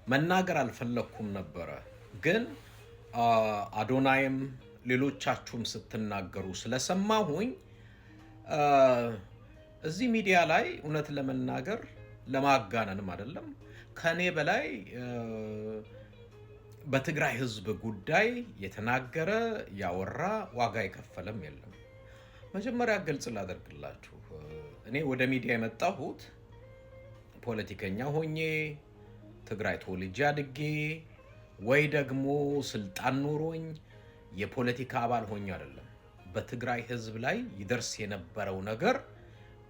መናገር አልፈለኩም ነበር ግን አዶናይም ሌሎቻችሁም ስትናገሩ ስለሰማሁኝ እዚህ ሚዲያ ላይ እውነት ለመናገር ለማጋነንም አይደለም ከኔ በላይ በትግራይ ህዝብ ጉዳይ የተናገረ ያወራ ዋጋ የከፈለም የለም። መጀመሪያ ግልጽ ላደርግላችሁ እኔ ወደ ሚዲያ የመጣሁት ፖለቲከኛ ሆኜ ትግራይ ተወልጄ አድጌ ወይ ደግሞ ስልጣን ኖሮኝ የፖለቲካ አባል ሆኜ አይደለም። በትግራይ ህዝብ ላይ ይደርስ የነበረው ነገር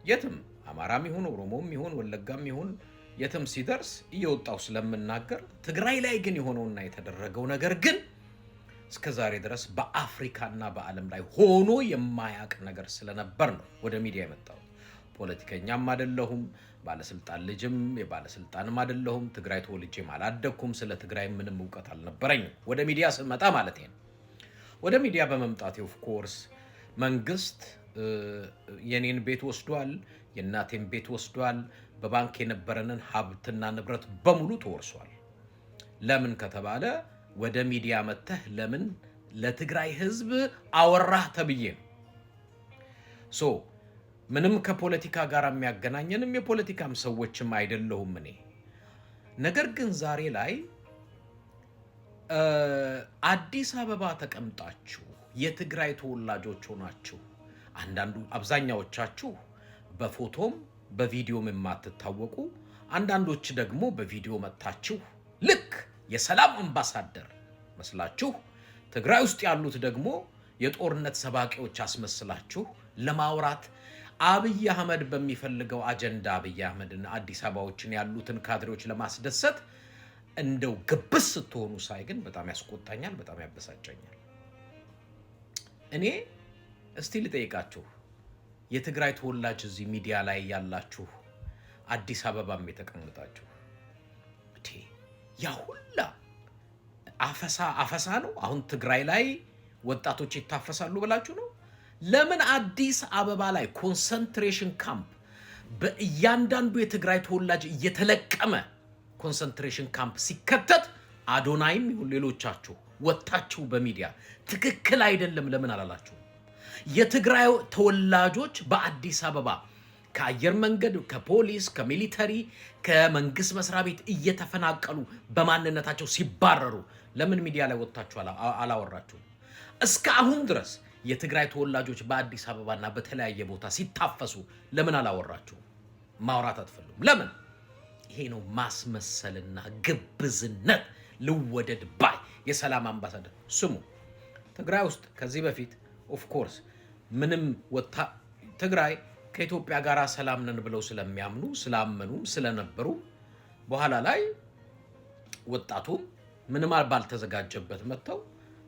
የትም አማራም ይሁን ኦሮሞም ይሁን ወለጋም ይሁን የትም ሲደርስ እየወጣው ስለምናገር ትግራይ ላይ ግን የሆነውና የተደረገው ነገር ግን እስከዛሬ ድረስ በአፍሪካና በዓለም ላይ ሆኖ የማያቅ ነገር ስለነበር ነው ወደ ሚዲያ የመጣው። ፖለቲከኛም አይደለሁም፣ ባለስልጣን ልጅም የባለስልጣንም አይደለሁም፣ ትግራይ ተወልጄም አላደኩም፣ ስለ ትግራይ ምንም ዕውቀት አልነበረኝም። ወደ ሚዲያ ስመጣ ማለት ነው። ወደ ሚዲያ በመምጣቴ ኦፍ ኮርስ መንግስት የኔን ቤት ወስዷል፣ የናቴን ቤት ወስዷል፣ በባንክ የነበረንን ሀብትና ንብረት በሙሉ ተወርሷል። ለምን ከተባለ ወደ ሚዲያ መተህ ለምን ለትግራይ ህዝብ አወራህ ተብዬ ነው። ምንም ከፖለቲካ ጋር የሚያገናኘንም የፖለቲካም ሰዎችም አይደለሁም እኔ። ነገር ግን ዛሬ ላይ አዲስ አበባ ተቀምጣችሁ የትግራይ ተወላጆች ሆናችሁ አብዛኛዎቻችሁ በፎቶም በቪዲዮም የማትታወቁ አንዳንዶች ደግሞ በቪዲዮ መጣችሁ ልክ የሰላም አምባሳደር መስላችሁ ትግራይ ውስጥ ያሉት ደግሞ የጦርነት ሰባቂዎች አስመስላችሁ ለማውራት አብይ አህመድ በሚፈልገው አጀንዳ አብይ አህመድና አዲስ አበባዎችን ያሉትን ካድሬዎች ለማስደሰት እንደው ግብስ ስትሆኑ ሳይ ግን በጣም ያስቆጣኛል፣ በጣም ያበሳጨኛል። እኔ እስቲ ልጠይቃችሁ የትግራይ ተወላጅ እዚህ ሚዲያ ላይ ያላችሁ አዲስ አበባም የተቀመጣችሁ ያ ሁላ አፈሳ ነው አሁን ትግራይ ላይ ወጣቶች ይታፈሳሉ ብላችሁ ነው? ለምን አዲስ አበባ ላይ ኮንሰንትሬሽን ካምፕ በእያንዳንዱ የትግራይ ተወላጅ እየተለቀመ ኮንሰንትሬሽን ካምፕ ሲከተት አዶናይም ይሁን ሌሎቻችሁ ወጣችሁ በሚዲያ ትክክል አይደለም ለምን አላላችሁ? የትግራይ ተወላጆች በአዲስ አበባ ከአየር መንገድ፣ ከፖሊስ፣ ከሚሊተሪ፣ ከመንግስት መስሪያ ቤት እየተፈናቀሉ በማንነታቸው ሲባረሩ ለምን ሚዲያ ላይ ወጣችሁ አላወራችሁ? እስከ አሁን ድረስ የትግራይ ተወላጆች በአዲስ አበባና በተለያየ ቦታ ሲታፈሱ ለምን አላወራችሁ? ማውራት አትፈልጉም። ለምን? ይሄ ነው ማስመሰልና ግብዝነት። ልወደድ ባይ የሰላም አምባሳደር ስሙ። ትግራይ ውስጥ ከዚህ በፊት ኦፍ ኮርስ ምንም ትግራይ ከኢትዮጵያ ጋር ሰላም ነን ብለው ስለሚያምኑ ስላመኑም ስለነበሩ በኋላ ላይ ወጣቱም ምንም ባልተዘጋጀበት መጥተው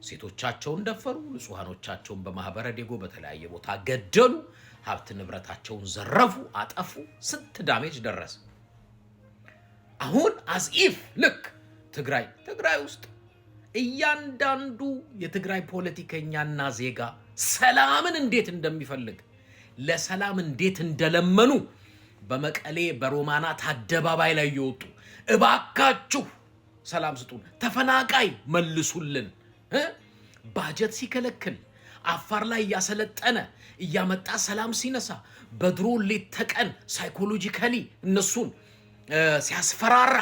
ሴቶቻቸውን ደፈሩ፣ ንጹሃኖቻቸውን በማህበረ ዴጎ በተለያየ ቦታ ገደሉ፣ ሀብት ንብረታቸውን ዘረፉ፣ አጠፉ። ስንት ዳሜጅ ደረሰ። አሁን አስኢፍ ልክ ትግራይ ውስጥ እያንዳንዱ የትግራይ ፖለቲከኛና ዜጋ ሰላምን እንዴት እንደሚፈልግ ለሰላም እንዴት እንደለመኑ በመቀሌ በሮማናት አደባባይ ላይ እየወጡ እባካችሁ ሰላም ስጡን፣ ተፈናቃይ መልሱልን፣ ባጀት ሲከለክል አፋር ላይ እያሰለጠነ እያመጣ ሰላም ሲነሳ በድሮ ሌት ተቀን ሳይኮሎጂካሊ እነሱን ሲያስፈራራ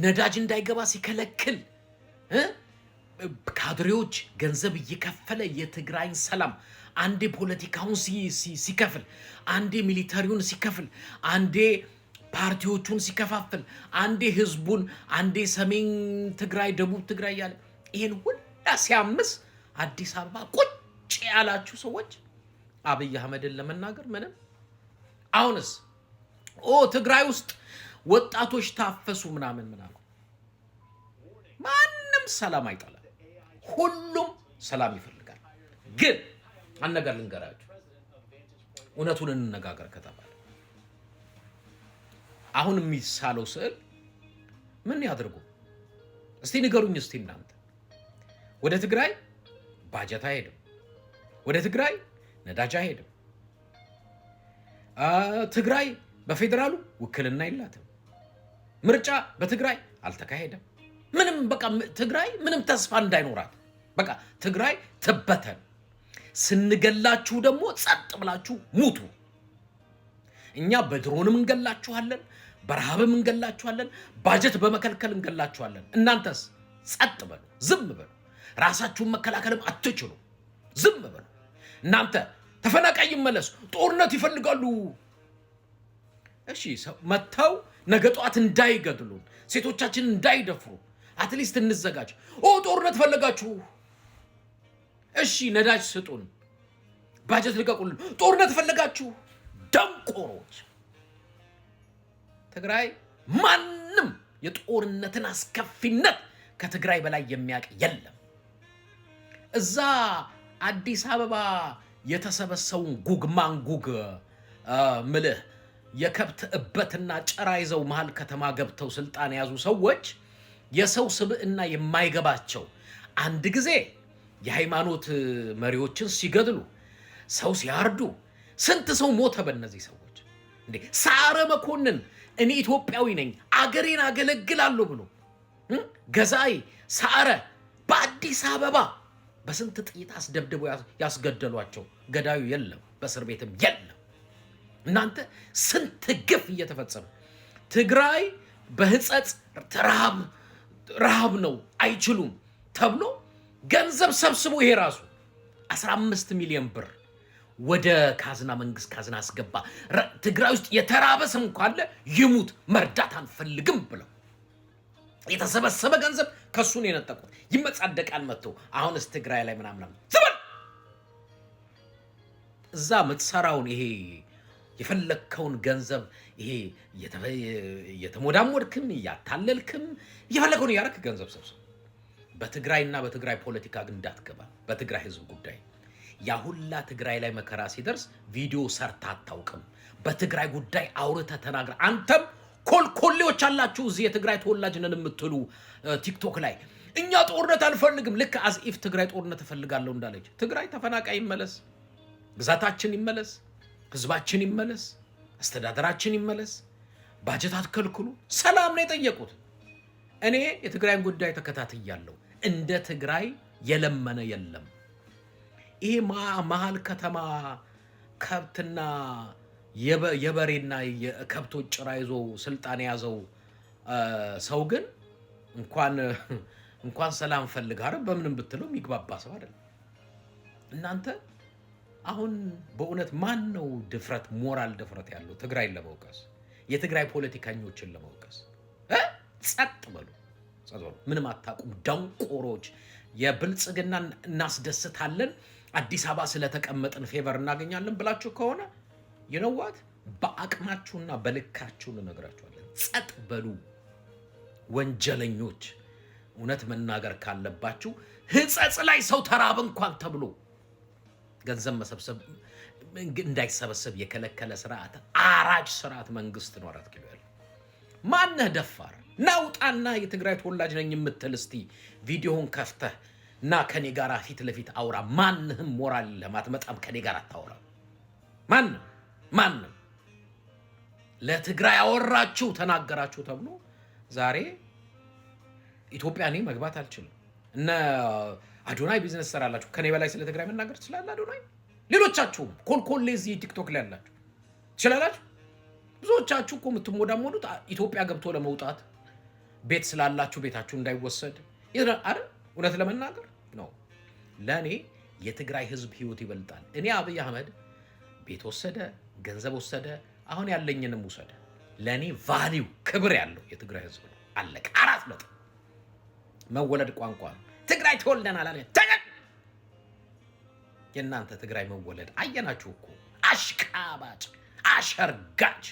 ነዳጅ እንዳይገባ ሲከለክል ካድሬዎች ገንዘብ እየከፈለ የትግራይን ሰላም አንዴ ፖለቲካውን ሲከፍል፣ አንዴ ሚሊታሪውን ሲከፍል፣ አንዴ ፓርቲዎቹን ሲከፋፍል፣ አንዴ ህዝቡን፣ አንዴ ሰሜን ትግራይ ደቡብ ትግራይ ያለ ይሄን ሁላ ሲያምስ አዲስ አበባ ቁጭ ያላችሁ ሰዎች አብይ አህመድን ለመናገር ምንም አሁንስ ትግራይ ውስጥ ወጣቶች ታፈሱ ምናምን ማንም ሰላም አይጠላም፣ ሁሉም ሰላም ይፈልጋል። ግን አንነገር ልንገራችሁ፣ እውነቱን እንነጋገር ከተባለ አሁን የሚሳለው ስዕል ምን ያድርጉ? እስቲ ንገሩኝ። እስቲ እናንተ ወደ ትግራይ ባጀት አይሄድም፣ ወደ ትግራይ ነዳጅ አይሄድም፣ ትግራይ በፌደራሉ ውክልና የላትም፣ ምርጫ በትግራይ አልተካሄደም። ምንም በቃ ትግራይ ምንም ተስፋ እንዳይኖራት በቃ ትግራይ ትበተን። ስንገላችሁ ደግሞ ጸጥ ብላችሁ ሙቱ። እኛ በድሮንም እንገላችኋለን፣ በረሃብም እንገላችኋለን፣ ባጀት በመከልከል እንገላችኋለን። እናንተስ ጸጥ በሉ፣ ዝም በሉ። ራሳችሁን መከላከልም አትችሉ፣ ዝም በሉ። እናንተ ተፈናቃይ ይመለሱ፣ ጦርነት ይፈልጋሉ። እሺ መተው ነገ ጧት እንዳይገድሉን፣ ሴቶቻችን እንዳይደፍሩ አትሊስት እንዘጋጅ። ጦርነት ፈለጋችሁ፣ እሺ ነዳጅ ስጡን፣ ባጀት ልቀቁልን። ጦርነት ፈለጋችሁ ደንቆሮች። ትግራይ ማንም የጦርነትን አስከፊነት ከትግራይ በላይ የሚያውቅ የለም። እዛ አዲስ አበባ የተሰበሰቡን ጉግ ማንጉግ ምልህ የከብት እበትና ጭራ ይዘው መሃል ከተማ ገብተው ስልጣን የያዙ ሰዎች የሰው ስብዕና የማይገባቸው አንድ ጊዜ የሃይማኖት መሪዎችን ሲገድሉ፣ ሰው ሲያርዱ፣ ስንት ሰው ሞተ በእነዚህ ሰዎች። እንዴ ሰዓረ መኮንን እኔ ኢትዮጵያዊ ነኝ አገሬን አገለግላለሁ ብሎ ገዛይ ሰዓረ በአዲስ አበባ በስንት ጥይት አስደብድበው ያስገደሏቸው ገዳዩ የለም፣ በእስር ቤትም የለም። እናንተ ስንት ግፍ እየተፈጸመ ትግራይ በህጸጽ ረሃብ ነው አይችሉም ተብሎ ገንዘብ ሰብስቦ ይሄ ራሱ 15 ሚሊዮን ብር ወደ ካዝና መንግስት ካዝና አስገባ። ትግራይ ውስጥ የተራበ ሰው ካለ ይሙት መርዳት አንፈልግም ብለው የተሰበሰበ ገንዘብ ከሱን የነጠቁት ይመጻደቃል መጥቶ አሁንስ ትግራይ ላይ ምናምን ዝም እዛ ምትሰራውን ይሄ የፈለከውን ገንዘብ ይሄ የተሞዳሞድክም ያታለልክም የፈለከውን ያረክ ገንዘብ ሰብስብ። በትግራይና በትግራይ ፖለቲካ ግን እንዳትገባ። በትግራይ ህዝብ ጉዳይ ያ ሁላ ትግራይ ላይ መከራ ሲደርስ ቪዲዮ ሰርታ አታውቅም። በትግራይ ጉዳይ አውርተ ተናግረ አንተም ኮልኮሌዎች አላችሁ እዚህ የትግራይ ተወላጅ ነን የምትሉ ቲክቶክ ላይ እኛ ጦርነት አንፈልግም። ልክ አዝኢፍ ትግራይ ጦርነት እፈልጋለሁ እንዳለች ትግራይ ተፈናቃይ ይመለስ፣ ግዛታችን ይመለስ፣ ህዝባችን ይመለስ፣ አስተዳደራችን ይመለስ፣ ባጀት አትከልክሉ። ሰላም ነው የጠየቁት። እኔ የትግራይን ጉዳይ ተከታትያለሁ። እንደ ትግራይ የለመነ የለም። ይሄ መሃል ከተማ ከብትና የበሬና የከብቶች ጭራ ይዞ ስልጣን የያዘው ሰው ግን እንኳን ሰላም ፈልግ አይደል በምንም ብትለው የሚግባባ ሰው አይደለም። እናንተ አሁን በእውነት ማን ነው ድፍረት ሞራል ድፍረት ያለው ትግራይን ለመውቀስ የትግራይ ፖለቲከኞችን ለመውቀስ? ጸጥ በሉ፣ ምንም አታውቁም ደንቆሮች። የብልጽግና እናስደስታለን አዲስ አበባ ስለተቀመጥን ፌቨር እናገኛለን ብላችሁ ከሆነ ይነዋት በአቅማችሁና በልካችሁ እንነግራችኋለን። ጸጥ በሉ ወንጀለኞች። እውነት መናገር ካለባችሁ ህጸጽ ላይ ሰው ተራበ እንኳን ተብሎ ገንዘብ መሰብሰብ እንዳይሰበሰብ የከለከለ ስርዓት አራጅ ስርዓት መንግስት ነው። 4 ኪሎ ያለው ማነህ ደፋር ናውጣና የትግራይ ተወላጅ ነኝ የምትል እስቲ ቪዲዮውን ከፍተህ እና ከኔ ጋር ፊት ለፊት አውራ። ማንህም ሞራል ለማትመጣም ከኔ ጋር አታውራ። ማንም ለትግራይ አወራችሁ ተናገራችሁ ተብሎ ዛሬ ኢትዮጵያ እኔ መግባት አልችልም። እነ አዶናይ ቢዝነስ ሰራላችሁ ከኔ በላይ ስለ ትግራይ መናገር ትችላላችሁ። አዶናይ ሌሎቻችሁም ኮልኮሌ እዚህ ቲክቶክ ላይ ያላችሁ ትችላላችሁ። ብዙዎቻችሁ እኮ የምትሞዳሞዱት ኢትዮጵያ ገብቶ ለመውጣት ቤት ስላላችሁ ቤታችሁ እንዳይወሰድ አይደል? እውነት ለመናገር ነው። ለኔ የትግራይ ህዝብ ህይወት ይበልጣል። እኔ አብይ አህመድ ቤት ወሰደ፣ ገንዘብ ወሰደ፣ አሁን ያለኝንም ወሰደ፣ ለኔ ቫልዩ ክብር ያለው የትግራይ ህዝብ ነው። አለቀ። 4 ነጥብ። መወለድ ቋንቋ ነው። ትግራይ ተወልደናል አለ የእናንተ ትግራይ መወለድ አየናችሁ እኮ አሽቃባጭ አሸርጋጭ።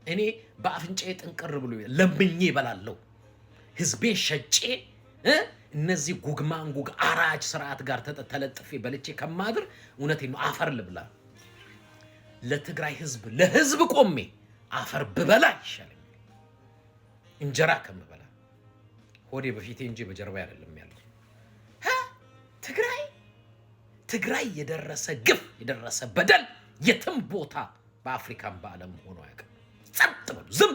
እኔ በአፍንጫዬ ጥንቅር ብሎ ለምኜ እበላለሁ ህዝቤን ሸጬ እነዚህ ጉግማንጉግ አራጅ ስርዓት ጋር ተለጥፌ በልቼ ከማድር እውነቴን ነው አፈር ልብላ። ለትግራይ ህዝብ ለህዝብ ቆሜ አፈር ብበላ ይሻለኛል እንጀራ ከምበላ። ሆዴ በፊቴ እንጂ በጀርባ አይደለም ያለው። ትግራይ የደረሰ ግፍ የደረሰ በደል የትም ቦታ በአፍሪካም በዓለም ሆኖ ያውቃል። ጸጥ በሉ ዝም